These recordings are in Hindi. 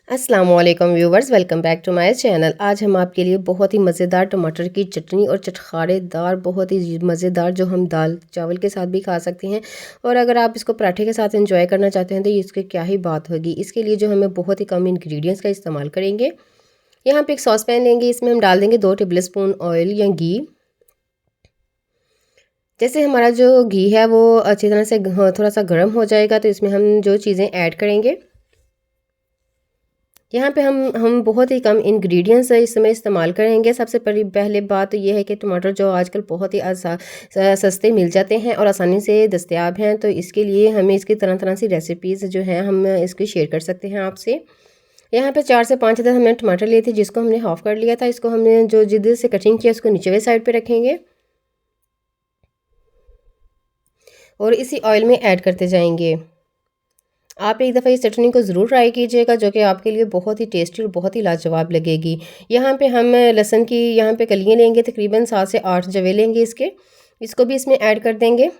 अस्सलामुअलैकुम viewers, welcome back to my channel. आज हम आपके लिए बहुत ही मज़ेदार टमाटर की चटनी और चटखारेदार बहुत ही मज़ेदार जो हम दाल चावल के साथ भी खा सकते हैं, और अगर आप इसको पराठे के साथ एंजॉय करना चाहते हैं तो इसकी क्या ही बात होगी। इसके लिए जो हमें बहुत ही कम इंग्रेडिएंट्स का इस्तेमाल करेंगे। यहाँ पे एक सॉस पैन लेंगे, इसमें हम डाल देंगे 2 टेबल स्पून ऑयल या घी। जैसे हमारा जो घी है वो अच्छी तरह से थोड़ा सा गर्म हो जाएगा तो इसमें हम जो चीज़ें ऐड करेंगे, यहाँ पे हम बहुत ही कम इंग्रेडिएंट्स इसमें इस्तेमाल करेंगे। सबसे पहले बात तो ये है कि टमाटर जो आजकल बहुत ही सस्ते मिल जाते हैं और आसानी से दस्तयाब हैं, तो इसके लिए हमें इसकी तरह तरह सी रेसिपीज़ जो हैं हम इसकी शेयर कर सकते हैं आपसे। यहाँ पे 4 से 5 अदद हमने टमाटर लिए थे, जिसको हमने हाफ़ कर लिया था। इसको हमने जो जिद्द से कटिंग किया उसको नीचे वाली साइड पर रखेंगे और इसी ऑयल में ऐड करते जाएंगे। आप एक दफ़ा इस चटनी को ज़रूर ट्राई कीजिएगा, जो कि आपके लिए बहुत ही टेस्टी और बहुत ही लाजवाब लगेगी। यहाँ पे हम लहसुन की यहाँ पे कलियाँ लेंगे, तकरीबन 7 से 8 जवे लेंगे इसके, इसको भी इसमें ऐड कर देंगे।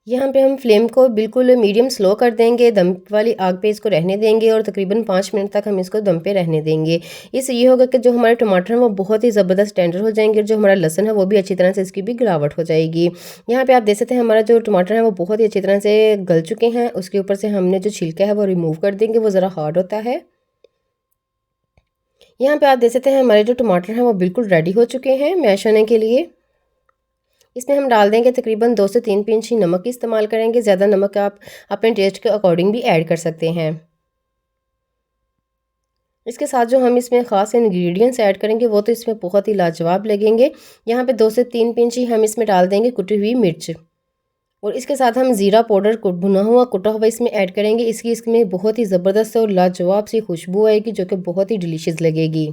यहाँ पे हम फ्लेम को बिल्कुल मीडियम स्लो कर देंगे, दम वाली आग पे इसको रहने देंगे और तकरीबन 5 मिनट तक हम इसको दम पे रहने देंगे। इससे ये होगा कि जो हमारे टमाटर हैं वो बहुत ही ज़बरदस्त टेंडर हो जाएंगे और जो हमारा लहसुन है वो भी अच्छी तरह से इसकी भी गिलावट हो जाएगी। यहाँ पे आप देख सकते हैं हमारा जो टमाटर है वो बहुत ही अच्छी तरह से गल चुके हैं। उसके ऊपर से हमने जो छिलका है वो रिमूव कर देंगे, वो ज़रा हार्ड होता है। यहाँ पे आप देख सकते हैं हमारे जो टमाटर हैं वो बिल्कुल रेडी हो चुके हैं मैश होने के लिए। इसमें हम डाल देंगे तकरीबन 2 से 3 पिंच ही नमक इस्तेमाल करेंगे। ज़्यादा नमक आप अपने टेस्ट के अकॉर्डिंग भी ऐड कर सकते हैं। इसके साथ जो हम इसमें ख़ास इंग्रेडिएंट्स ऐड करेंगे वो तो इसमें बहुत ही लाजवाब लगेंगे। यहाँ पे 2 से 3 पिंच ही हम इसमें डाल देंगे कुटी हुई मिर्च, और इसके साथ हम ज़ीरा पाउडर को भुना हुआ कुटा हुआ इसमें ऐड करेंगे। इसमें बहुत ही ज़बरदस्त और लाजवाब सी खुशबू आएगी, जो कि बहुत ही डिलीशियस लगेगी।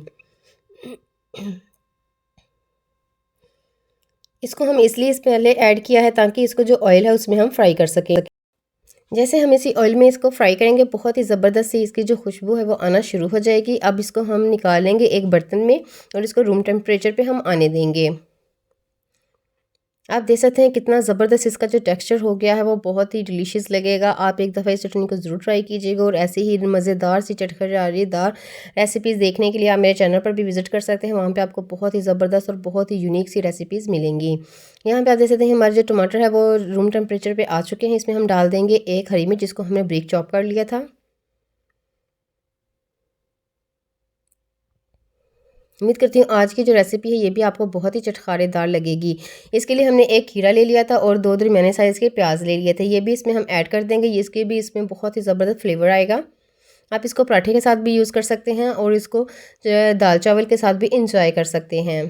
इसको हम इसलिए इस पहले ऐड किया है ताकि इसको जो ऑयल है उसमें हम फ्राई कर सकें। जैसे हम इसी ऑयल में इसको फ्राई करेंगे बहुत ही ज़बरदस्त सी इसकी जो खुशबू है वो आना शुरू हो जाएगी। अब इसको हम निकालेंगे एक बर्तन में और इसको रूम टेम्परेचर पे हम आने देंगे। आप देख सकते हैं कितना ज़बरदस्त इसका जो टेक्सचर हो गया है वो बहुत ही डिलीशियस लगेगा। आप एक दफ़ा इस चटनी को ज़रूर ट्राई कीजिएगा और ऐसे ही मज़ेदार सी चटखटेदार रेसिपीज़ देखने के लिए आप मेरे चैनल पर भी विज़िट कर सकते हैं। वहाँ पे आपको बहुत ही ज़बरदस्त और बहुत ही यूनिक सी रेसिपीज़ मिलेंगी। यहाँ पे आप देख सकते हैं हमारे जो टमाटर है वो रूम टेम्परेचर पर आ चुके हैं। इसमें हम डाल देंगे एक हरी मिर्च, जिसको हमने ब्रीक चॉप कर लिया था। उम्मीद करती हूँ आज की जो रेसिपी है ये भी आपको बहुत ही चटखारेदार लगेगी। इसके लिए हमने एक खीरा ले लिया था और 2 दरमियाने साइज़ के प्याज ले लिए थे। ये भी इसमें हम ऐड कर देंगे, इसके भी इसमें बहुत ही ज़बरदस्त फ्लेवर आएगा। आप इसको पराठे के साथ भी यूज़ कर सकते हैं और इसको दाल चावल के साथ भी इंजॉय कर सकते हैं।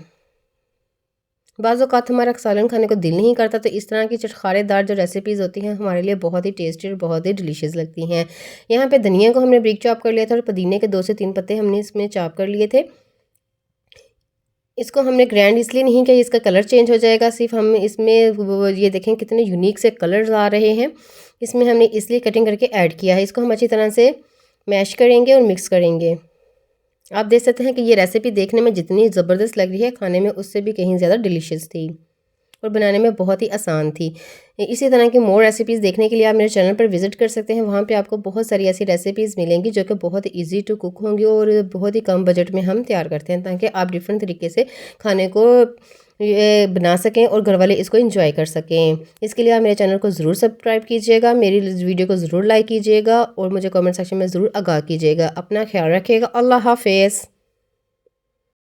बाज़ औक़ात हमारा सालन खाने को दिल नहीं करता, तो इस तरह की चटखारेदार जो रेसिपीज़ होती हैं हमारे लिए बहुत ही टेस्टी और बहुत ही डिलीशियस लगती हैं। यहाँ पे धनिया को हमने ब्रीक चॉप कर लिया था और पुदीने के 2 से 3 पत्ते हमने इसमें चॉप कर लिए थे। इसको हमने ग्रैंड इसलिए नहीं किया, इसका कलर चेंज हो जाएगा। सिर्फ हम इसमें ये देखें कितने यूनिक से कलर्स आ रहे हैं, इसमें हमने इसलिए कटिंग करके ऐड किया है। इसको हम अच्छी तरह से मैश करेंगे और मिक्स करेंगे। आप देख सकते हैं कि ये रेसिपी देखने में जितनी ज़बरदस्त लग रही है, खाने में उससे भी कहीं ज़्यादा डिलीशियस थी और बनाने में बहुत ही आसान थी। इसी तरह की मोर रेसिपीज़ देखने के लिए आप मेरे चैनल पर विज़िट कर सकते हैं। वहाँ पे आपको बहुत सारी ऐसी रेसिपीज़ मिलेंगी जो कि बहुत ही ईज़ी टू कुक होंगी और बहुत ही कम बजट में हम तैयार करते हैं, ताकि आप डिफरेंट तरीके से खाने को ये बना सकें और घर वाले इसको एंजॉय कर सकें। इसके लिए आप मेरे चैनल को ज़रूर सब्सक्राइब कीजिएगा, मेरी वीडियो को ज़रूर लाइक कीजिएगा और मुझे कमेंट सेक्शन में ज़रूर आगाह कीजिएगा। अपना ख्याल रखिएगा। अल्लाह हाफ़िज़।